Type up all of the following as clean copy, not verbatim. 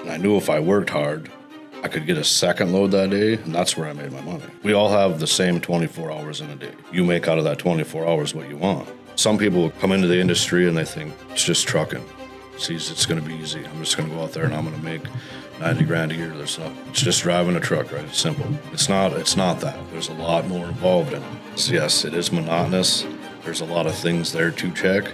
And I knew if I worked hard, I could get a second load that day, and that's where I made my money. We all have the same 24 hours in a day. You make out of that 24 hours what you want. Some people come into the industry and they think it's just trucking. It's going to be easy. I'm just going to go out there and I'm going to make 90 grand a year. It's just driving a truck, right? It's simple. It's not that. There's a lot more involved in it. So yes, it is monotonous. There's a lot of things there to check.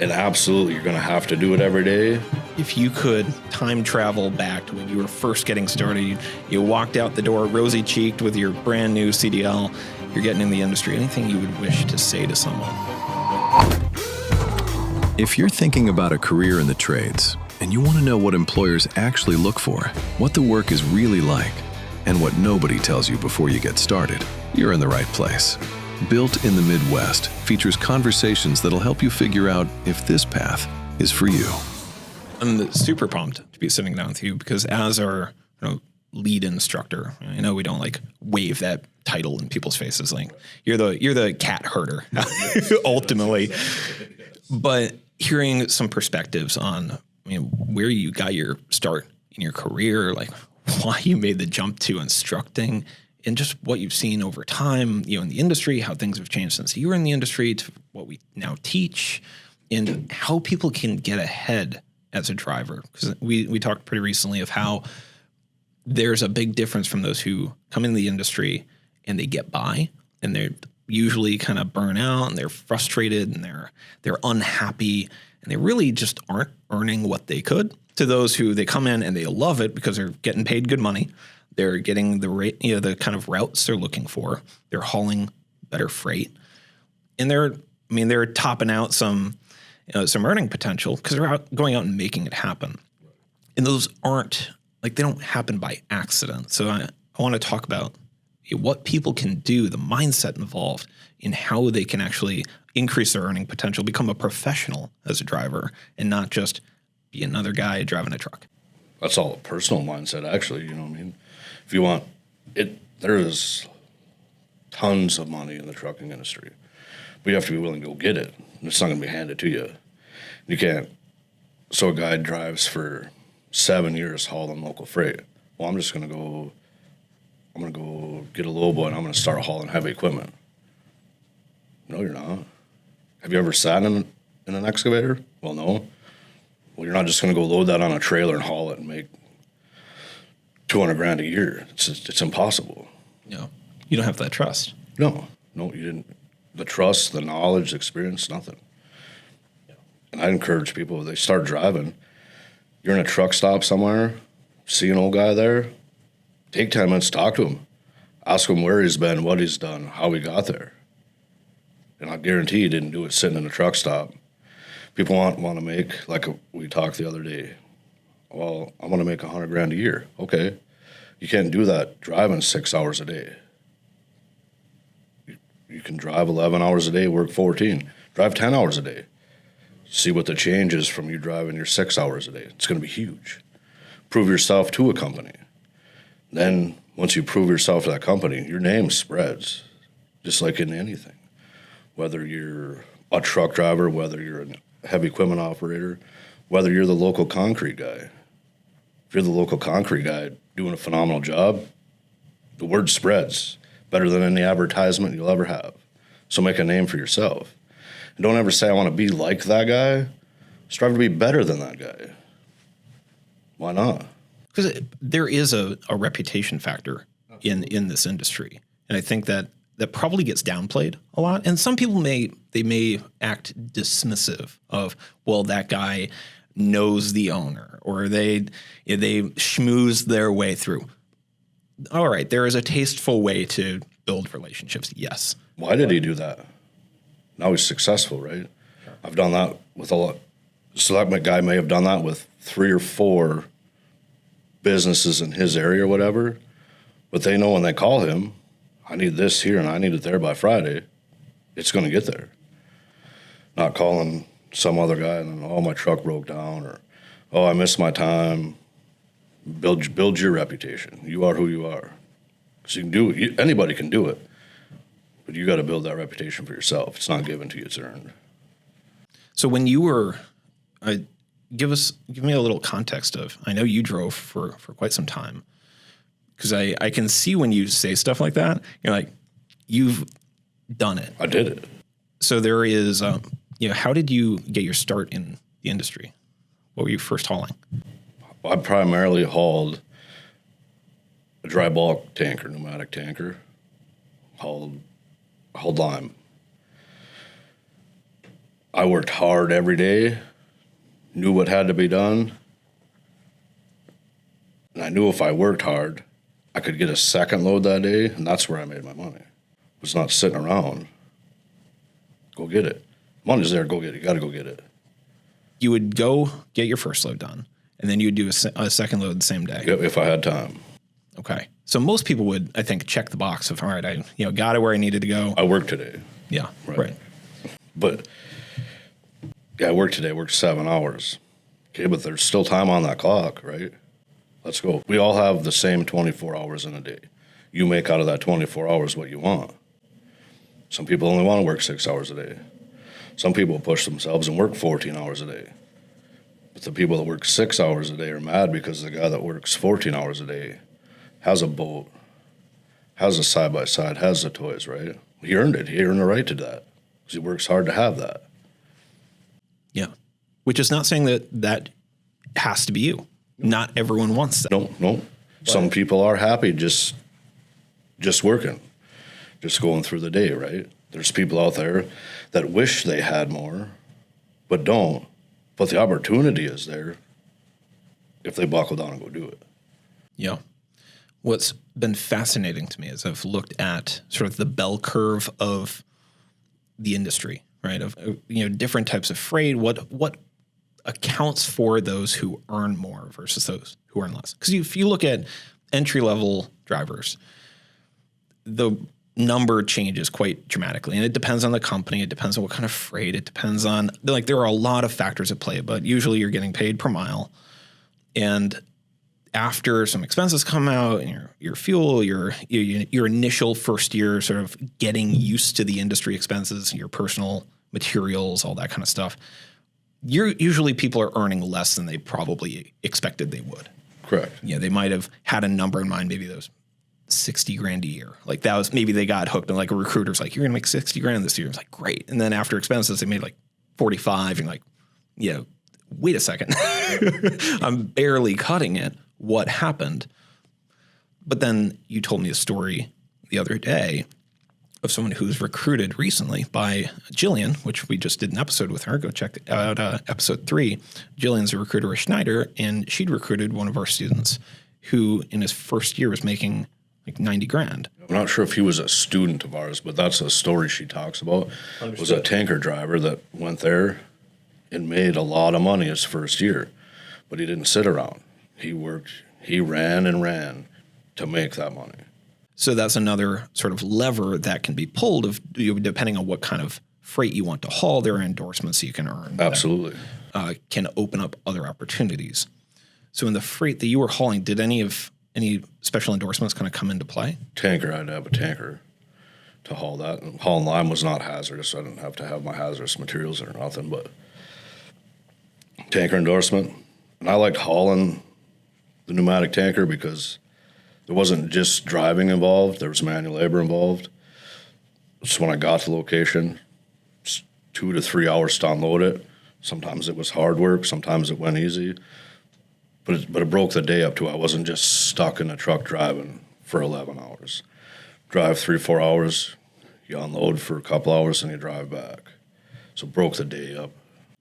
And absolutely, you're going to have to do it every day. If you could time travel back to when you were first getting started, you walked out the door rosy-cheeked with your brand new CDL, you're getting in the industry, anything you would wish to say to someone? If you're thinking about a career in the trades and you want to know what employers actually look for, what the work is really like, and what nobody tells you before you get started, you're in the right place. Built in the Midwest features conversations that'll help you figure out if this path is for you. I'm super pumped to be sitting down with you because as our lead instructor, I know we don't like wave that title in people's faces. Like you're the cat herder ultimately, but hearing some perspectives on where you got your start in your career, like why you made the jump to instructing, and just what you've seen over time, in the industry, how things have changed since you were in the industry to what we now teach, and how people can get ahead as a driver. Because we talked pretty recently of how there's a big difference from those who come in the industry and they get by, and they're usually kind of burn out and they're frustrated and they're unhappy and they really just aren't earning what they could, to those who they come in and they love it because they're getting paid good money. They're getting the rate, the kind of routes they're looking for. They're hauling better freight, and they're topping out some earning potential because they're going out and making it happen. And those they don't happen by accident. So I want to talk about what people can do, the mindset involved in how they can actually increase their earning potential, become a professional as a driver, and not just be another guy driving a truck. That's all a personal mindset, actually. If you want it, there is tons of money in the trucking industry, but you have to be willing to go get it. It's not going to be handed to you. You can't. So a guy drives for 7 years hauling local freight. Well, I'm going to go get a lowboy and I'm going to start hauling heavy equipment. No, you're not. Have you ever sat in an excavator? Well, no. Well, you're not just going to go load that on a trailer and haul it and make 200 grand a year. It's impossible. No, you don't have that trust. No, you didn't. The trust, the knowledge, the experience, nothing. Yeah. And I encourage people, they start driving. You're in a truck stop somewhere, see an old guy there, take 10 minutes, talk to him. Ask him where he's been, what he's done, how he got there. And I guarantee he didn't do it sitting in a truck stop. People want to make, like we talked the other day, well, I want to make 100 grand a year. Okay. You can't do that driving 6 hours a day. You can drive 11 hours a day, work 14. Drive 10 hours a day. See what the change is from you driving your 6 hours a day. It's going to be huge. Prove yourself to a company. Then once you prove yourself to that company, your name spreads, just like in anything. Whether you're a truck driver, whether you're a heavy equipment operator, whether you're the local concrete guy. If you're the local concrete guy doing a phenomenal job, the word spreads better than any advertisement you'll ever have. So make a name for yourself. And don't ever say, I want to be like that guy. Strive to be better than that guy. Why not? Because there is a reputation factor in this industry. And I think that probably gets downplayed a lot. And some people may act dismissive of, well, that guy knows the owner, or they schmooze their way through. All right, there is a tasteful way to build relationships, yes. Why did he do that? Now he's successful, right? Sure. I've done that with a lot. So that guy may have done that with 3 or 4 businesses in his area or whatever, but they know when they call him, I need this here and I need it there by Friday, it's going to get there. Not calling some other guy and then, oh, my truck broke down, or, oh, I missed my time. Build your reputation. You are who you are. Because you can do it. Anybody can do it. But you got to build that reputation for yourself. It's not given to you, it's earned. So when you were give me a little context of, I know you drove for quite some time, because I can see when you say stuff like that, you're like, you've done it. I did it. So there is, how did you get your start in the industry? What were you first hauling? I primarily hauled a dry bulk tanker, pneumatic tanker, hauled lime. I worked hard every day, knew what had to be done, and I knew if I worked hard, I could get a second load that day, and that's where I made my money. It was not sitting around. Go get it. Money's there, go get it. You got to go get it. You would go get your first load done, and then you'd do a second load the same day. Yep, if I had time. Okay. So most people would, I think, check the box of, all right, I got it where I needed to go. I worked today. Yeah, right. But yeah, I worked today, worked 7 hours. Okay, but there's still time on that clock, right? Let's go. We all have the same 24 hours in a day. You make out of that 24 hours what you want. Some people only want to work 6 hours a day. Some people push themselves and work 14 hours a day. But the people that work 6 hours a day are mad because the guy that works 14 hours a day has a boat, has a side-by-side, has the toys, right? He earned it. He earned the right to that because he works hard to have that. Yeah. Which is not saying that has to be you. Not everyone wants that. No. Some people are happy just working, just going through the day, right? There's people out there that wish they had more, but don't. But the opportunity is there if they buckle down and go do it. Yeah. What's been fascinating to me is I've looked at sort of the bell curve of the industry, right? Of different types of freight, what accounts for those who earn more versus those who earn less. Because if you look at entry-level drivers, the number changes quite dramatically. And it depends on the company. It depends on what kind of freight. It depends on, there are a lot of factors at play, but usually you're getting paid per mile. And after some expenses come out, and your fuel, your initial first year sort of getting used to the industry expenses, your personal materials, all that kind of stuff, usually people are earning less than they probably expected they would. Correct. Yeah, they might have had a number in mind, maybe those $60,000 a year. Like that was, maybe they got hooked and like a recruiter's like, you're gonna make $60,000 this year. It's like, great. And then after expenses, they made like 45 and like, wait a second. I'm barely cutting it. What happened? But then you told me a story the other day of someone who was recruited recently by Jillian, which we just did an episode with her. Go check out episode 3. Jillian's a recruiter at Schneider, and she'd recruited one of our students who in his first year was making like $90,000. I'm not sure if he was a student of ours, but that's a story she talks about. Understood. Was a tanker driver that went there and made a lot of money his first year, but he didn't sit around. He worked, he ran and ran to make that money. So that's another sort of lever that can be pulled depending on what kind of freight you want to haul. There are endorsements you can earn. Absolutely. That, can open up other opportunities. So in the freight that you were hauling, did any special endorsements kind of come into play? Tanker, I had to have a tanker to haul that. And hauling lime was not hazardous. I didn't have to have my hazardous materials or nothing, but tanker endorsement. And I liked hauling the pneumatic tanker because there wasn't just driving involved. There was manual labor involved. So when I got to the location, 2 to 3 hours to unload it. Sometimes it was hard work. Sometimes it went easy. But it broke the day up to I wasn't just stuck in a truck driving for 11 hours. Drive 3-4 hours, you unload for a couple hours, and you drive back. So it broke the day up.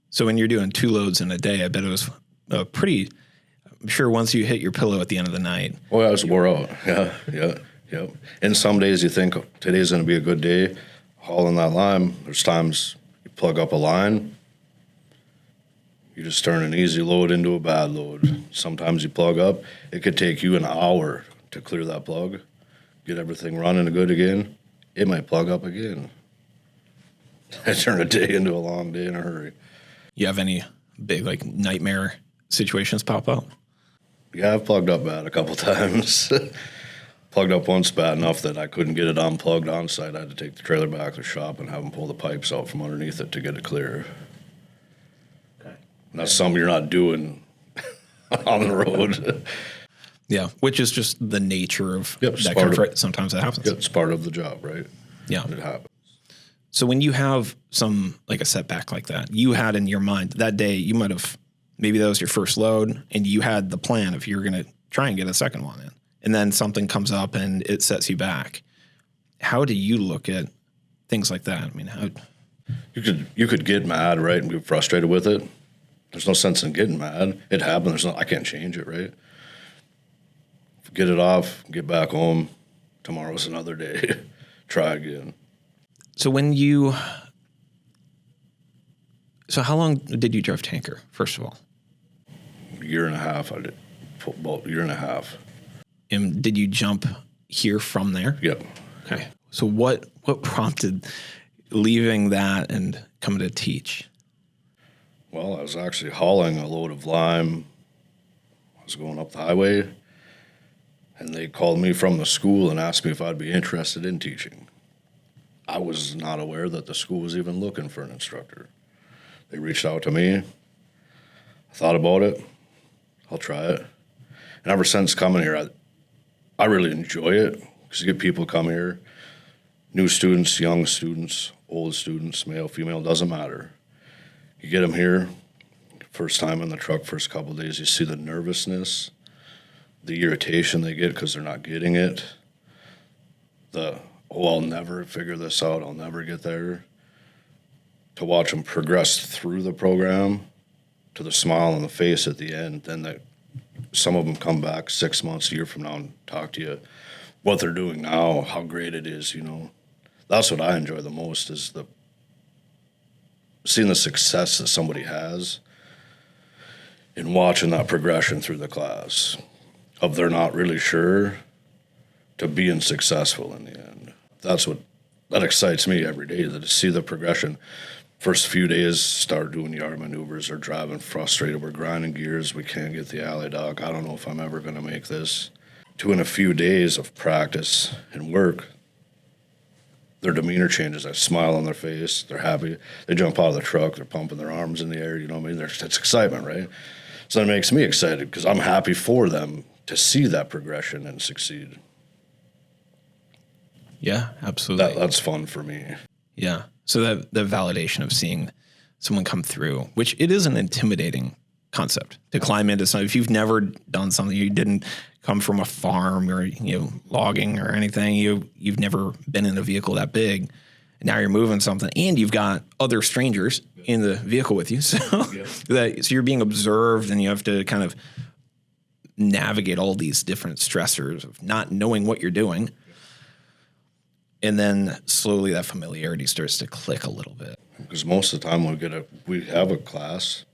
So when you're doing 2 loads in a day, I bet it was pretty. I'm sure once you hit your pillow at the end of the night. Oh, I was wore out. Yeah. And some days you think today's going to be a good day hauling that lime. There's times you plug up a line, you just turn an easy load into a bad load. Sometimes you plug up. It could take you an hour to clear that plug, get everything running good again. It might plug up again. I turn a day into a long day in a hurry. You have any big like nightmare situations pop up? Yeah, I've plugged up bad a couple times. Plugged up once bad enough that I couldn't get it unplugged on site. I had to take the trailer back to the shop and have them pull the pipes out from underneath it to get it clear. Okay. And that's something you're not doing on the road. Yeah, which is just the nature of Yep, that kind of right. Sometimes that happens. It's part of the job, right? Yeah. It happens. So when you have like a setback like that, you had in your mind that day, you might have, maybe that was your first load and you had the plan if you're going to try and get a second one in, and then something comes up and it sets you back. How do you look at things like that? I mean, how you could get mad, right, and be frustrated with it. There's no sense in getting mad. It happened. I can't change it, right? Get it off, get back home. Tomorrow's another day. Try again. So how long did you drive tanker, first of all? A year and a half. I did about a year and a half. And did you jump here from there? Yep. Okay. So what prompted leaving that and coming to teach? Well, I was actually hauling a load of lime. I was going up the highway, and they called me from the school and asked me if I'd be interested in teaching. I was not aware that the school was even looking for an instructor. They reached out to me. I thought about it. I'll try it. And ever since coming here, I really enjoy it because you get people come here, new students, young students, old students, male, female, doesn't matter. You get them here, first time in the truck, first couple of days, you see the nervousness, the irritation they get because they're not getting it, I'll never figure this out, I'll never get there, to watch them progress through the program, to the smile on the face at the end, then some of them come back 6 months, a year from now and talk to you what they're doing now, how great it is, That's what I enjoy the most is seeing the success that somebody has and watching that progression through the class of they're not really sure to being successful in the end. That excites me every day, to see the progression. First few days, start doing yard maneuvers or driving frustrated. We're grinding gears. We can't get the alley dog. I don't know if I'm ever going to make this. To in a few days of practice and work, their demeanor changes. I smile on their face. They're happy. They jump out of the truck. They're pumping their arms in the air. You know what I mean? It's excitement, right? So that makes me excited because I'm happy for them to see that progression and succeed. Yeah, absolutely. That's fun for me. Yeah. So the validation of seeing someone come through, which it is an intimidating concept to climb into something. If you've never done something, you didn't come from a farm or logging or anything, you've never been in a vehicle that big, and now you're moving something, and you've got other strangers in the vehicle with you, so so you're being observed, and you have to kind of navigate all these different stressors of not knowing what you're doing. And then slowly that familiarity starts to click a little bit. Because most of the time we have a class,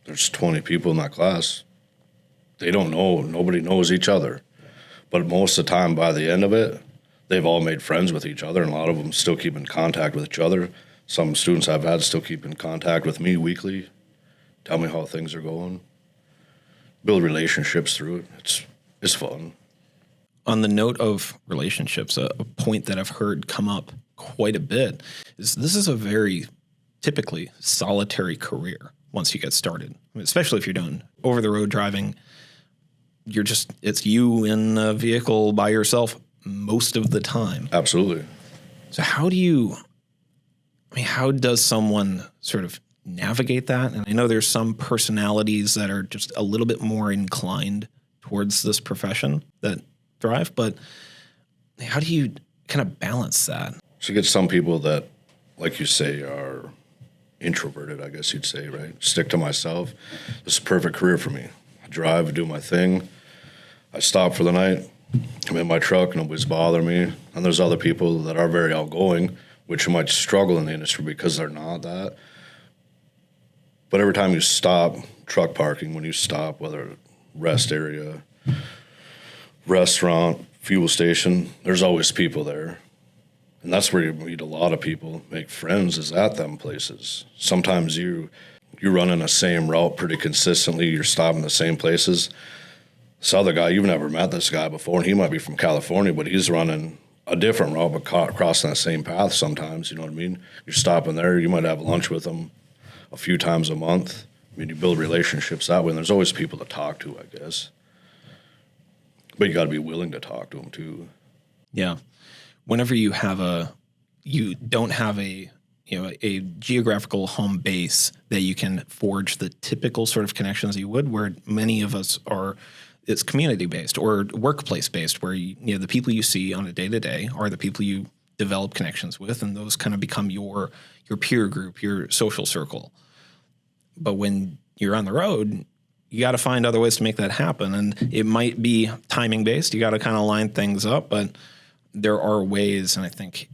there's 20 people in that class. They don't know, nobody knows each other. But most of the time, by the end of it, they've all made friends with each other, and a lot of them still keep in contact with each other. Some students I've had still keep in contact with me weekly, tell me how things are going, build relationships through it. It's fun. On the note of relationships, a point that I've heard come up quite a bit is this is a very typically solitary career once you get started, I mean, especially if you're doing over-the-road driving. It's you in a vehicle by yourself most of the time. Absolutely. So how does someone sort of navigate that? And I know there's some personalities that are just a little bit more inclined towards this profession that thrive, but how do you kind of balance that? So you get some people that, like you say, are introverted, I guess you'd say, right? Stick to myself. This is a perfect career for me. I drive, do my thing. I stop for the night. I'm in my truck, nobody's bothering me. And there's other people that are very outgoing, which might struggle in the industry because they're not that. But every time you stop, truck parking, when you stop, whether rest area, restaurant, fuel station, there's always people there. And that's where you meet a lot of people, make friends, is at them places. Sometimes you're running the same route pretty consistently, you're stopping the same places. This other guy, you've never met this guy before, and he might be from California, but he's running a different route, but crossing that same path sometimes, you know what I mean? You're stopping there, you might have lunch with him a few times a month, I mean, you build relationships that way, and there's always people to talk to, I guess. But you got to be willing to talk to them too. Yeah. Whenever you don't have a geographical home base that you can forge the typical sort of connections you would, where many of us are, it's community based or workplace based, where the people you see on a day to day are the people you develop connections with, and those kind of become your peer group, your social circle. But when you're on the road, you got to find other ways to make that happen. And it might be timing based. You got to kind of line things up, but there are ways. And I think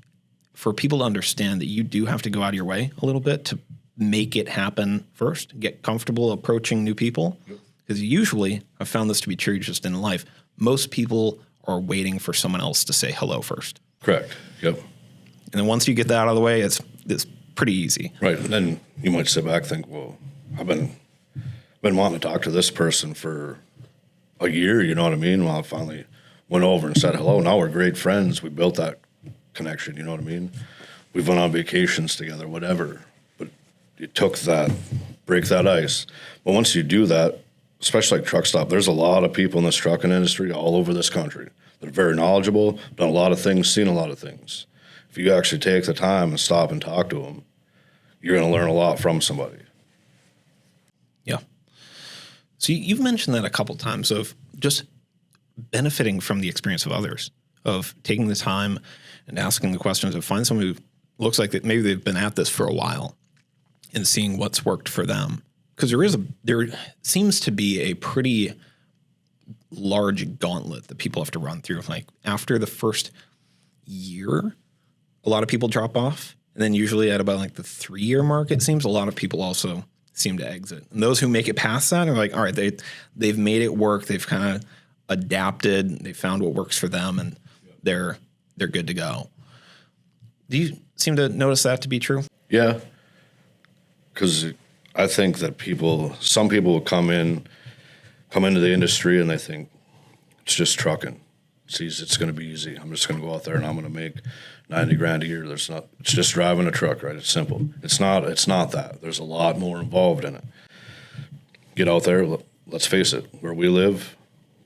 for people to understand that you do have to go out of your way a little bit to make it happen first, get comfortable approaching new people. Because usually I've found this to be true just in life. Most people are waiting for someone else to say hello first. Correct. Yep. And then once you get that out of the way, it's pretty easy. Right. And then you might sit back and think, well, I've been wanting to talk to this person for a year, you know what I mean? Well, I finally went over and said hello. Now we're great friends. We built that connection, you know what I mean? We've went on vacations together, whatever. But it took that, break that ice. But once you do that, especially like truck stop, there's a lot of people in this trucking industry all over this country that are very knowledgeable, done a lot of things, seen a lot of things. If you actually take the time and stop and talk to them, you're going to learn a lot from somebody. Yeah. So you've mentioned that a couple times of just benefiting from the experience of others, of taking the time and asking the questions, of find someone who looks like that maybe they've been at this for a while and seeing what's worked for them. Because there seems to be a pretty large gauntlet that people have to run through. Like after the first year, a lot of people drop off. And then usually at about like the 3-year mark, it seems a lot of people also seem to exit. And those who make it past that are like, all right, they've made it work. They've kind of adapted. They found what works for them, and they're good to go. Do you seem to notice that to be true? Yeah. Because I think that some people will come into the industry and they think it's just trucking. It's going to be easy. I'm just going to go out there and I'm going to make $90,000 a year. It's just driving a truck, right? It's simple. It's not that. There's a lot more involved in it. Get out there. Let's face it. Where we live,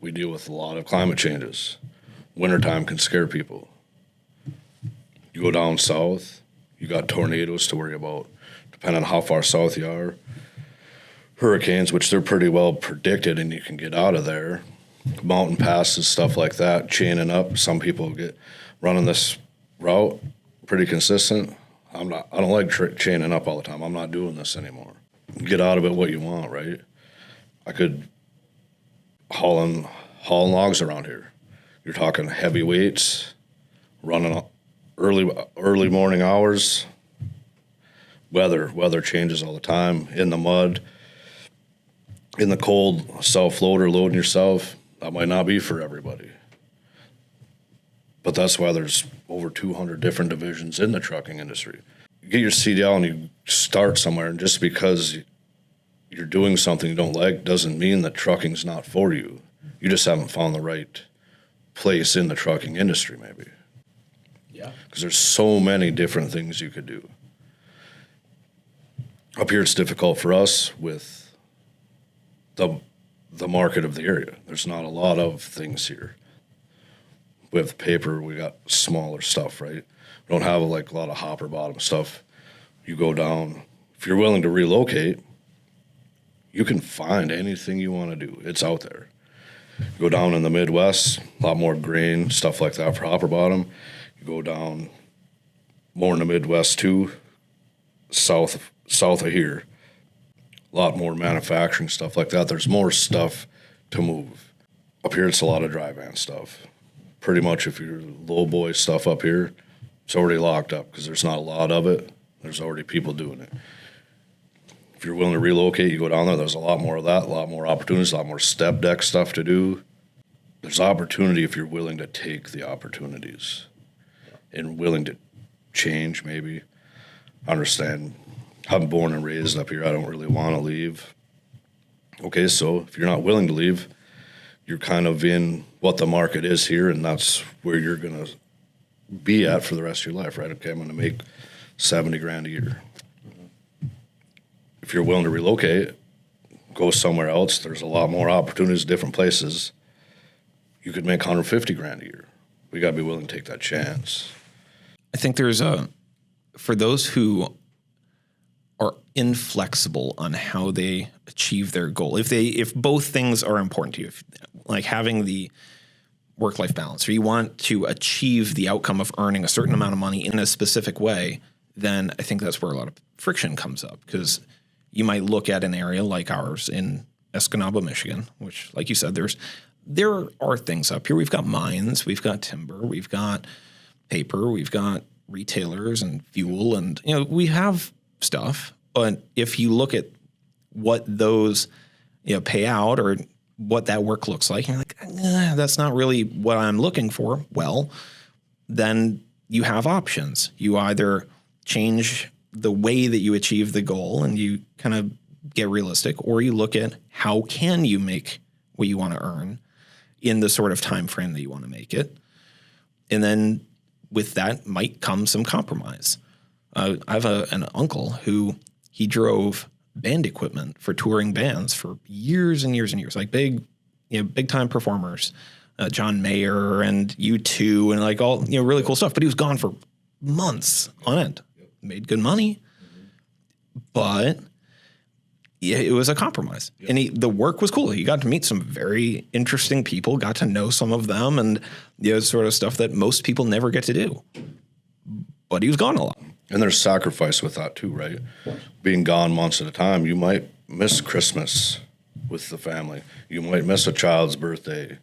we deal with a lot of climate changes. Wintertime can scare people. You go down south, you got tornadoes to worry about, depending on how far south you are. Hurricanes, which they're pretty well predicted, and you can get out of there. Mountain passes, stuff like that, chaining up. Some people get running this route pretty consistent. I don't like chaining up all the time. I'm not doing this anymore. Get out of it what you want, right? I could hauling logs around here. You're talking heavy weights, running early morning hours. Weather changes all the time. In the mud, in the cold, self-loader, loading yourself. That might not be for everybody. But that's why there's over 200 different divisions in the trucking industry. You get your CDL and you start somewhere, and just because you're doing something you don't like doesn't mean that trucking's not for you. You just haven't found the right place in the trucking industry, maybe. Yeah. Because there's so many different things you could do. Up here, it's difficult for us with the market of the area. There's not a lot of things here. With paper, we got smaller stuff, right? We don't have a lot of hopper bottom stuff. You go down. If you're willing to relocate, you can find anything you want to do. It's out there. You go down in the Midwest, a lot more grain, stuff like that for hopper bottom. You go down more in the Midwest too, south of here. A lot more manufacturing stuff like that. There's more stuff to move. Up here, it's a lot of dry van stuff. Pretty much if you're low boy stuff up here, it's already locked up because there's not a lot of it. There's already people doing it. If you're willing to relocate, you go down there, there's a lot more of that, a lot more opportunities, a lot more step deck stuff to do. There's opportunity if you're willing to take the opportunities and willing to change maybe. I understand. I'm born and raised up here. I don't really want to leave. Okay, so if you're not willing to leave, you're kind of in what the market is here, and that's where you're going to be at for the rest of your life, right? Okay, I'm going to make $70,000 a year. If you're willing to relocate, go somewhere else. There's a lot more opportunities, different places. You could make 150 grand a year. We got to be willing to take that chance. I think for those who are inflexible on how they achieve their goal, if both things are important to you, like having the work-life balance, or you want to achieve the outcome of earning a certain amount of money in a specific way, then I think that's where a lot of friction comes up, because you might look at an area like ours in Escanaba, Michigan, which, like you said, there are things up here. We've got mines, we've got timber, we've got paper, we've got retailers and fuel, and we have stuff. But if you look at what those pay out, or what that work looks like, and you're like, that's not really what I'm looking for. Well, then you have options. You either change the way that you achieve the goal and you kind of get realistic, or you look at how can you make what you want to earn in the sort of time frame that you want to make it. And then with that might come some compromise. I have an uncle who he drove band equipment for touring bands for years and years and years, like big time performers, John Mayer and U2 and like all, really cool stuff. But he was gone for months on end. Made good money, but it was a compromise. And the work was cool. He got to meet some very interesting people, got to know some of them, and sort of stuff that most people never get to do. But he was gone a lot. And there's sacrifice with that too, right? Being gone months at a time, you might miss Christmas with the family. You might miss a child's birthday.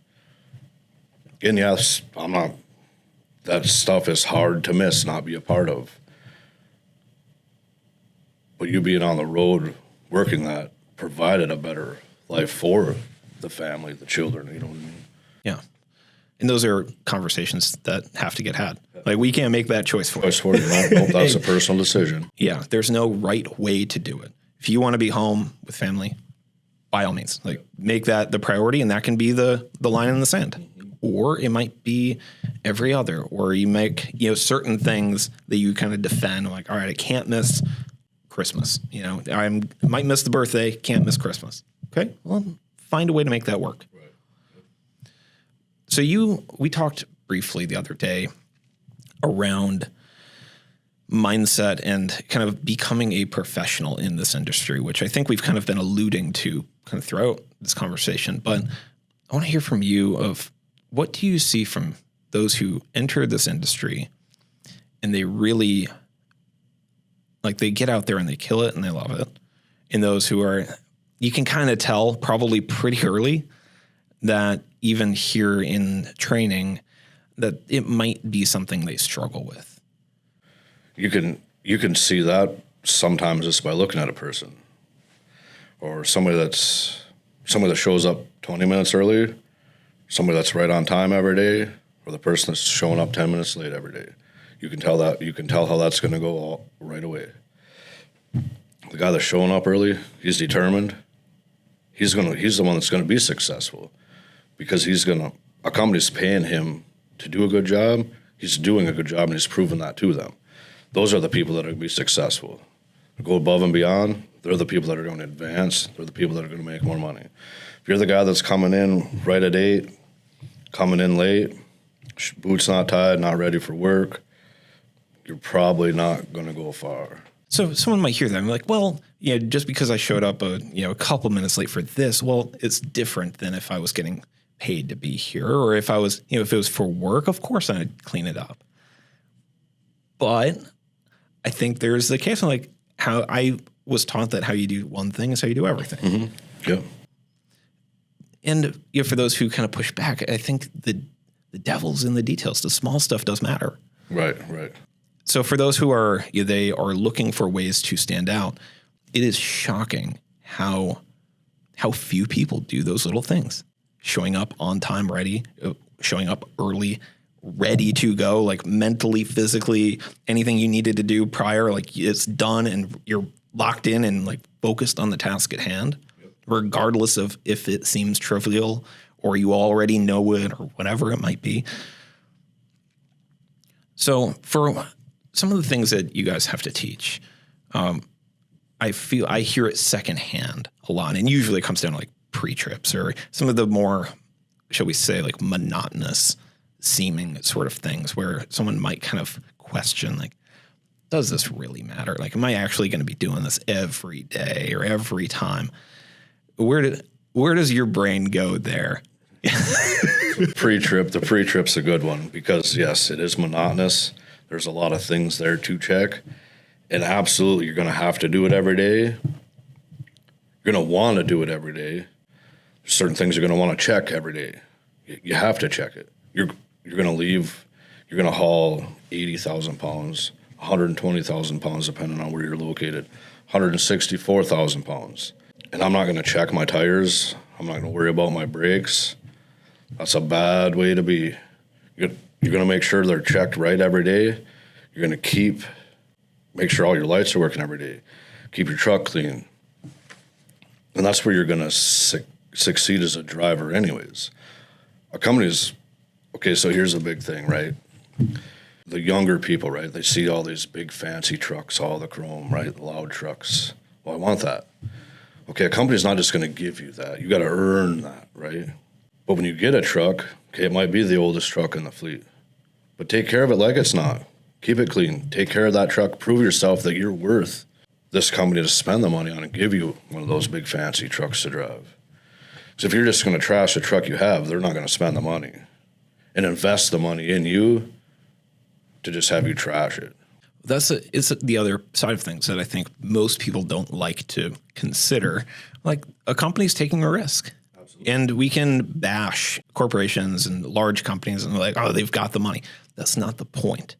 And yes, that stuff is hard to miss, not be a part of. But you being on the road, working that, provided a better life for the family, the children, you know what I mean? Yeah. And those are conversations that have to get had. Like, we can't make that choice for you. Nope, that's a personal decision. Yeah, there's no right way to do it. If you want to be home with family, by all means, like, make that the priority, and that can be the line in the sand. Or it might be every other, or you make, certain things that you kind of defend, like, all right, I can't miss Christmas. I might miss the birthday, can't miss Christmas. Okay, well, find a way to make that work. Right. So we talked briefly the other day around mindset and kind of becoming a professional in this industry, which I think we've kind of been alluding to kind of throughout this conversation. But I want to hear from you of, what do you see from those who enter this industry and they really, like, they get out there and they kill it and they love it, and those who are, you can kind of tell probably pretty early that even here in training that it might be something they struggle with? You can see that sometimes just by looking at a person, or somebody that shows up 20 minutes early, somebody that's right on time every day, or the person that's showing up 10 minutes late every day. You can tell how that's going to go all right away. The guy that's showing up early, he's determined. He's the one that's going to be successful, because a company's paying him to do a good job. He's doing a good job, and he's proven that to them. Those are the people that are going to be successful. Go above and beyond. They're the people that are going to advance. They're the people that are going to make more money. If you're the guy that's coming in right at 8, coming in late, boots not tied, not ready for work, you're probably not going to go far. So someone might hear that and be like, well, just because I showed up a couple minutes late for this, well, it's different than if I was getting paid to be here, or if I was, if it was for work, of course I'd clean it up. But I think there's the case of, like, how I was taught that how you do one thing is how you do everything. Mm-hmm. Yeah. And for those who kind of push back, I think the devil's in the details. The small stuff does matter. Right. So for those who are, they are looking for ways to stand out, it is shocking how few people do those little things. Showing up on time, ready, showing up early, ready to go, like mentally, physically, anything you needed to do prior, like it's done and you're locked in and like focused on the task at hand, regardless of if it seems trivial or you already know it or whatever it might be. So for some of the things that you guys have to teach, I I hear it secondhand a lot. And usually it comes down to like pre-trips or some of the more, shall we say, like monotonous seeming sort of things where someone might kind of question, like, does this really matter? Like, am I actually going to be doing this every day or every time? Where does your brain go there? The pre-trip's a good one because, yes, it is monotonous. There's a lot of things there to check. And absolutely, you're going to have to do it every day. You're going to want to do it every day. There's certain things you're going to want to check every day. You have to check it. You're going to leave. You're going to haul 80,000 pounds, 120,000 pounds, depending on where you're located, 164,000 pounds. And I'm not going to check my tires. I'm not going to worry about my brakes. That's a bad way to be. You're going to make sure they're checked right every day. You're going to make sure all your lights are working every day. Keep your truck clean. And that's where you're going to succeed as a driver anyways. A company's, okay, so here's the big thing, right? The younger people, right? They see all these big fancy trucks, all the chrome, right? The loud trucks. Well, I want that. Okay, a company's not just going to give you that. You got to earn that, right? But when you get a truck, okay, it might be the oldest truck in the fleet, but take care of it like it's not. Keep it clean. Take care of that truck. Prove yourself that you're worth this company to spend the money on and give you one of those big fancy trucks to drive. Because if you're just going to trash a truck you have, they're not going to spend the money and invest the money in you to just have you trash it. It's the other side of things that I think most people don't like to consider. Like, a company's taking a risk. Absolutely. And we can bash corporations and large companies and like, oh, they've got the money. That's not the point.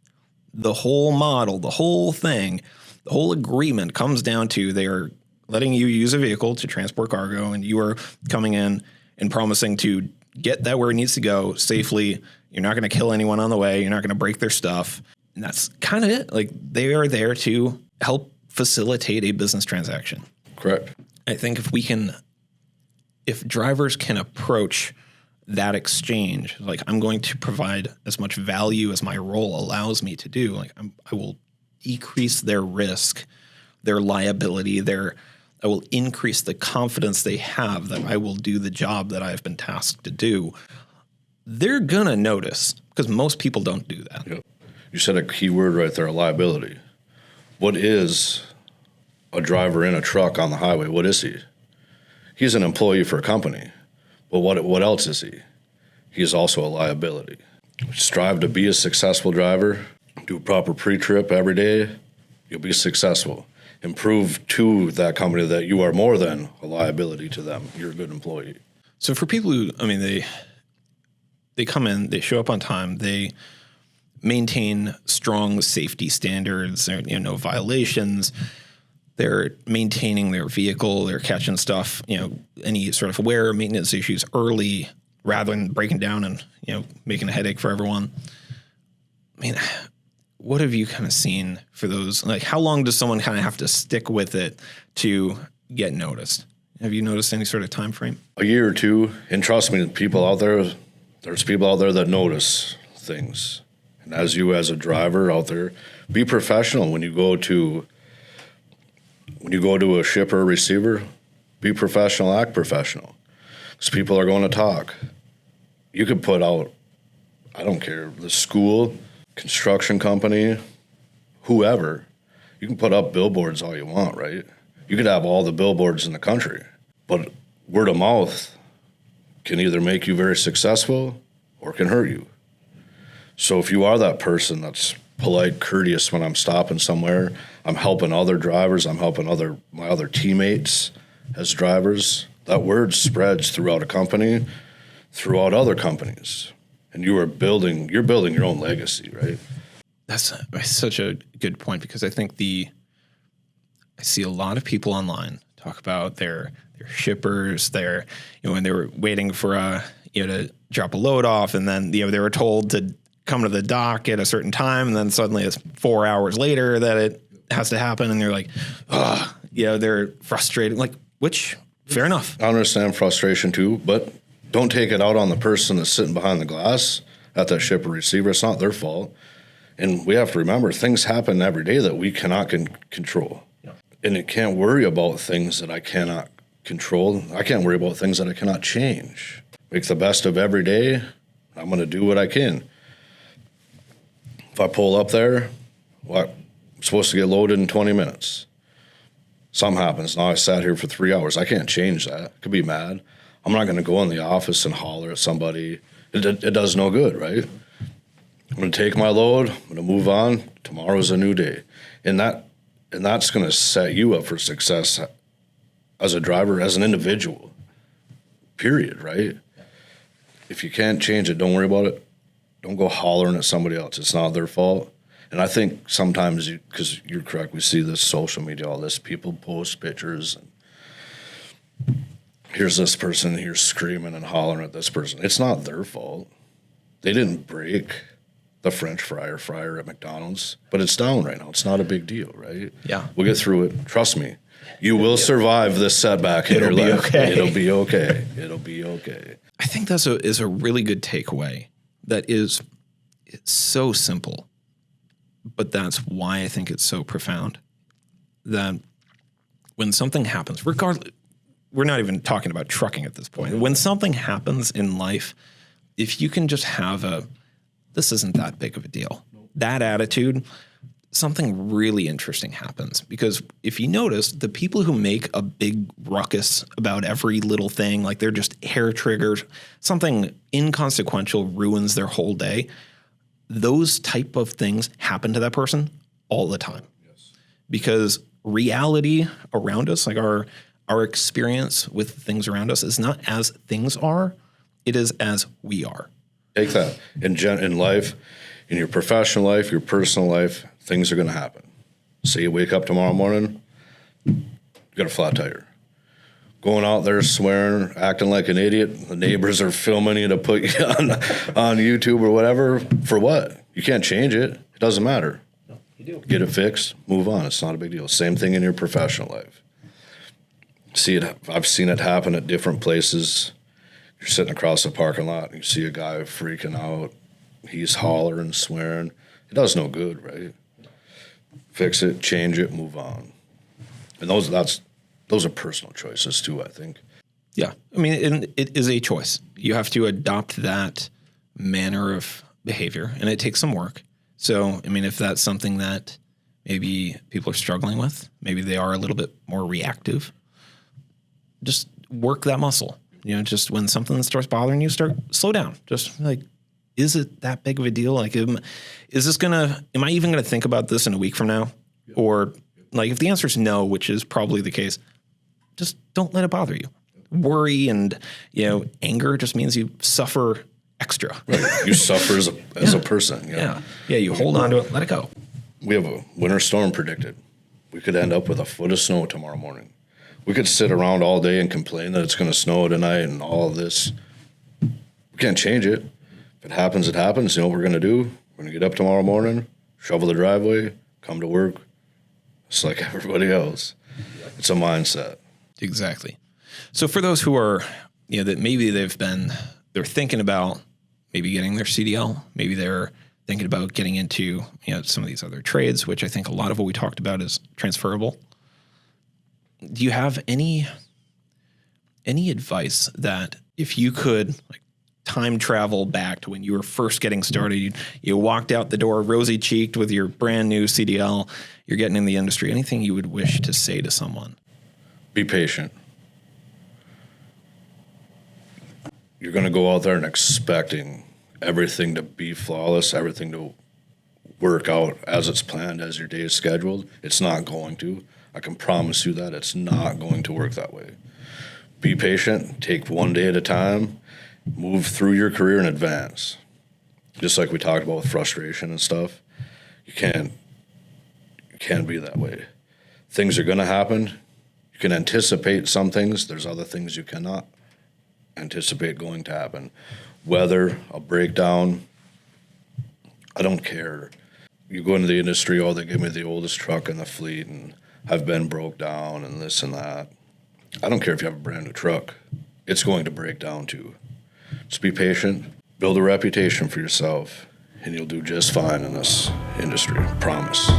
The whole model, the whole thing, the whole agreement comes down to they are letting you use a vehicle to transport cargo, and you are coming in and promising to get that where it needs to go safely. You're not going to kill anyone on the way. You're not going to break their stuff. And that's kind of it. Like, they are there to help facilitate a business transaction. Correct. I think if drivers can approach that exchange, like, I'm going to provide as much value as my role allows me to do. Like, I will decrease their risk, their liability, I will increase the confidence they have that I will do the job that I've been tasked to do. They're going to notice, because most people don't do that. Yep. You said a key word right there, liability. What is a driver in a truck on the highway? What is he? He's an employee for a company. But what else is he? He is also a liability. Strive to be a successful driver. Do a proper pre-trip every day. You'll be successful. Improve to that company that you are more than a liability to them. You're a good employee. So for people who, they come in, they show up on time, they maintain strong safety standards, there are no violations, they're maintaining their vehicle, they're catching stuff, any sort of wear maintenance issues early rather than breaking down and, making a headache for everyone. What have you kind of seen for those? Like, how long does someone kind of have to stick with it to get noticed? Have you noticed any sort of time frame? A year or two. And trust me, there's people out there that notice things. And as a driver out there, be professional when you go to a shipper or receiver. Be professional, act professional. Because people are going to talk. You could put out, I don't care, the school, construction company, whoever. You can put up billboards all you want, right? You could have all the billboards in the country. But word of mouth can either make you very successful or can hurt you. So if you are that person that's polite, courteous when I'm stopping somewhere, I'm helping other drivers, I'm helping my other teammates as drivers, that word spreads throughout a company, throughout other companies. And you're building your own legacy, right? That's such a good point, because I think I see a lot of people online talk about their shippers, when they were waiting for to drop a load off, and then they were told to come to the dock at a certain time, and then suddenly it's 4 hours later that it has to happen, and they're like, they're frustrated. Like, which, fair enough. I understand frustration too, but don't take it out on the person that's sitting behind the glass at that shipper receiver. It's not their fault. And we have to remember, things happen every day that we cannot control. Yeah. And it can't worry about things that I cannot control. I can't worry about things that I cannot change. Make the best of every day. I'm going to do what I can. If I pull up there, well, I'm supposed to get loaded in 20 minutes. Something happens. Now I sat here for 3 hours. I can't change that. I could be mad. I'm not going to go in the office and holler at somebody. It does no good, right? I'm going to take my load. I'm going to move on. Tomorrow's a new day. And that's going to set you up for success as a driver, as an individual, period, right? If you can't change it, don't worry about it. Don't go hollering at somebody else. It's not their fault. And I think sometimes, because you're correct, we see this social media, all this, people post pictures, and here's this person here screaming and hollering at this person. It's not their fault. They didn't break the French fryer at McDonald's, but it's down right now. It's not a big deal, right? Yeah. We'll get through it. Trust me. You will survive this setback in your life. Okay. It'll be okay. It'll be okay. I think that's is a really good takeaway. It's so simple, but that's why I think it's so profound. That when something happens, regardless, we're not even talking about trucking at this point. When something happens in life, if you can just have this isn't that big of a deal, that attitude, something really interesting happens. Because if you notice, the people who make a big ruckus about every little thing, like they're just hair triggered, something inconsequential ruins their whole day, those type of things happen to that person all the time. Yes. Because reality around us, like our experience with things around us, is not as things are, it is as we are. Take that. In life, in your professional life, your personal life, things are going to happen. Say you wake up tomorrow morning, you got a flat tire. Going out there swearing, acting like an idiot. The neighbors are filming you to put you on YouTube or whatever. For what? You can't change it. It doesn't matter. No, you do. Get it fixed, move on. It's not a big deal. Same thing in your professional life. I've seen it happen at different places. You're sitting across the parking lot and you see a guy freaking out. He's hollering, swearing. It does no good, right? Fix it, change it, move on. And those are personal choices too, I think. Yeah. I mean, it is a choice. You have to adopt that manner of behavior, and it takes some work. So, I mean, if that's something that maybe people are struggling with, maybe they are a little bit more reactive, just work that muscle. Just when something starts bothering you, slow down. Just like, is it that big of a deal? Like, am I even going to think about this in a week from now? Yep. Or like, if the answer is no, which is probably the case, just don't let it bother you. Worry and, anger just means you suffer extra. Right. You suffer as a person. Yeah. Yeah. You hold on to it, let it go. We have a winter storm predicted. We could end up with a foot of snow tomorrow morning. We could sit around all day and complain that it's going to snow tonight and all of this. We can't change it. If it happens, it happens. You know what we're going to do? We're going to get up tomorrow morning, shovel the driveway, come to work. It's like everybody else. It's a mindset. Exactly. So for those who are, that maybe they're thinking about maybe getting their CDL, maybe they're thinking about getting into, some of these other trades, which I think a lot of what we talked about is transferable. Do you have any advice that if you could time travel back to when you were first getting started, you walked out the door rosy cheeked with your brand new CDL, you're getting in the industry, anything you would wish to say to someone? Be patient. You're going to go out there and expecting everything to be flawless, everything to work out as it's planned, as your day is scheduled. It's not going to. I can promise you that it's not going to work that way. Be patient, take one day at a time, move through your career and advance. Just like we talked about with frustration and stuff, you can't be that way. Things are going to happen. You can anticipate some things. There's other things you cannot anticipate going to happen. Weather, a breakdown, I don't care. You go into the industry, they give me the oldest truck in the fleet, and I've been broke down and this and that. I don't care if you have a brand new truck. It's going to break down too. Just be patient, build a reputation for yourself, and you'll do just fine in this industry. Promise.